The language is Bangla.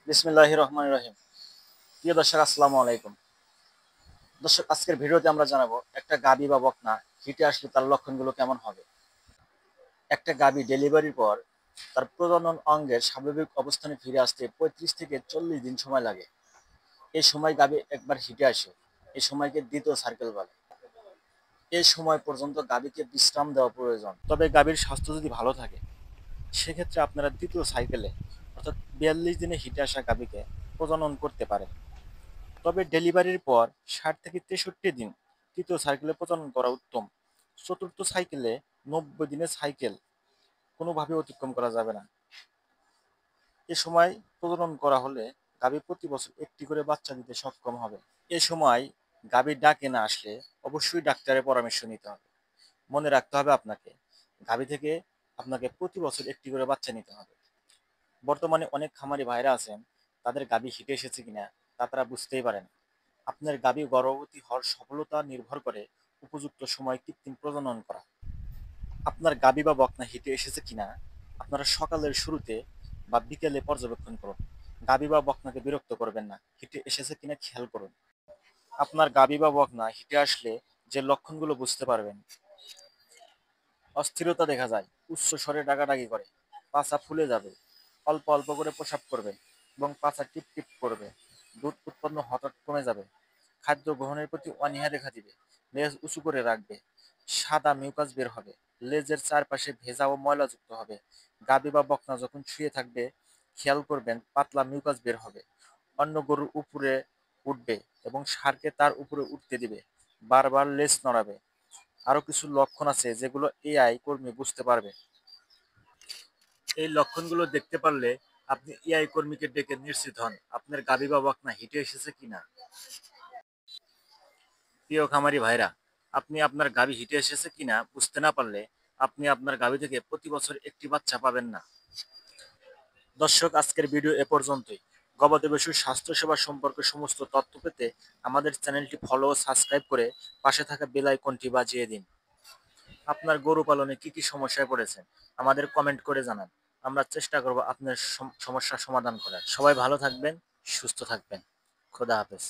বিসমিল্লাহির রহমানির রহিম। প্রিয় দর্শক, আসসালামু আলাইকুম। দর্শক, আজকের ভিডিওতে আমরা জানাবো একটা গাভী বা বকনা হিটে আসলে তার লক্ষণগুলো কেমন হবে। একটা গাভী ডেলিভারির পর তার প্রজনন অঙ্গের স্বাভাবিক অবস্থানে ফিরে আসতে 35 থেকে 40 দিন সময় লাগে। এই সময় গাভী একবার হিটে আসে। এই সময়কে দ্বিতীয় সার্কেল বলে। এই সময় পর্যন্ত গাভীকে বিশ্রাম দেওয়া প্রয়োজন। তবে গাভীর স্বাস্থ্য যদি ভালো থাকে সেক্ষেত্রে আপনারা দ্বিতীয় সাইকেলে অর্থাৎ 42 দিনে হিটে আসা গাভীকে প্রজনন করতে পারেন। তবে ডেলিভারির পর 60 থেকে 63 দিন তৃতীয় সাইকেলে প্রজনন করা উত্তম। চতুর্থ সাইকেলে 90 দিনের সাইকেল কোনোভাবে অতিক্রম করা যাবে না। এ সময় প্রজনন করা হলে গাভী প্রতি বছর একটি করে বাচ্চা দিতে সক্ষম হবে। এ সময় গাভীর ডাকে না আসলে অবশ্যই ডাক্তারের পরামর্শ নিতে হবে। মনে রাখতে হবে গাভী থেকে আপনাকে প্রতি বছর একটি করে বাচ্চা নিতে হবে। বর্তমানে অনেক খামারি ভাইরা আছেন, তাদের গাভী হিটে এসেছে কিনা তা তারা বুঝতেই পারেন। আপনার গাভী গর্ভবতী হওয়ার সফলতা নির্ভর করে উপযুক্ত সময় কৃত্রিম প্রজনন করা। আপনার গাভী বা বকনা হিটে এসেছে কিনা আপনারা সকালের শুরুতে বা বিকেলে পর্যবেক্ষণ করুন। গাভী বা বকনাকে বিরক্ত করবেন না, হিটে এসেছে কিনা খেয়াল করুন। আপনার গাভী বা বকনা হিটে আসলে যে লক্ষণগুলো বুঝতে পারবেন: অস্থিরতা দেখা যায়, উচ্চ স্বরে ডাকাডাকি করে, পাছা ফুলে যাবে, অল্প অল্প করে প্রসাব করবে এবং পাছা টিপ টিপ করবে, দুধ উৎপন্ন হঠাৎ কমে যাবে, খাদ্য গ্রহণের প্রতি অনীহা দেখা দিবে, লেজ উঁচু করে রাখবে, সাদা মিউকাস বের হবে, লেজের চারপাশে ভেজা ও ময়লাযুক্ত হবে। গাভী বা বকনা যখন শুয়ে থাকবে খেয়াল করবেন পাতলা মিউকাস বের হবে, অন্য গরুর উপরে উঠবে এবং ষাঁড়কে তার উপরে উঠতে দিবে, বারবার লেজ নড়াবে। আরো কিছু লক্ষণ আছে যেগুলো এআই কর্মী বুঝতে পারবে। এই লক্ষণগুলো দেখতে পারলে আপনি এআই কর্মীকে ডেকে নিশ্চিত হন আপনার গাভী বা বকনা হিটে এসেছে কিনা। প্রিয় খামারি ভাইরা, আপনি আপনার গাভী হিটে এসেছে কিনা বুঝতে না পারলে আপনি আপনার গাভী থেকে প্রতি বছর একটি বাচ্চা পাবেন না। দর্শক, আজকের ভিডিও এ পর্যন্তই। গবাদি পশুর স্বাস্থ্য সেবা সম্পর্কে সমস্ত তথ্য পেতে আমাদের চ্যানেলটি ফলো ও সাবস্ক্রাইব করে পাশে থাকা বেল আইকনটি বাজিয়ে দিন। আপনার গরু পালনে কি কি সমস্যায় পড়েছেন আমাদের কমেন্ট করে জানান। আমরা চেষ্টা করব আপনার সমস্যার সমাধান করার। সবাই ভালো থাকবেন, সুস্থ থাকবেন। খোদা হাফেজ।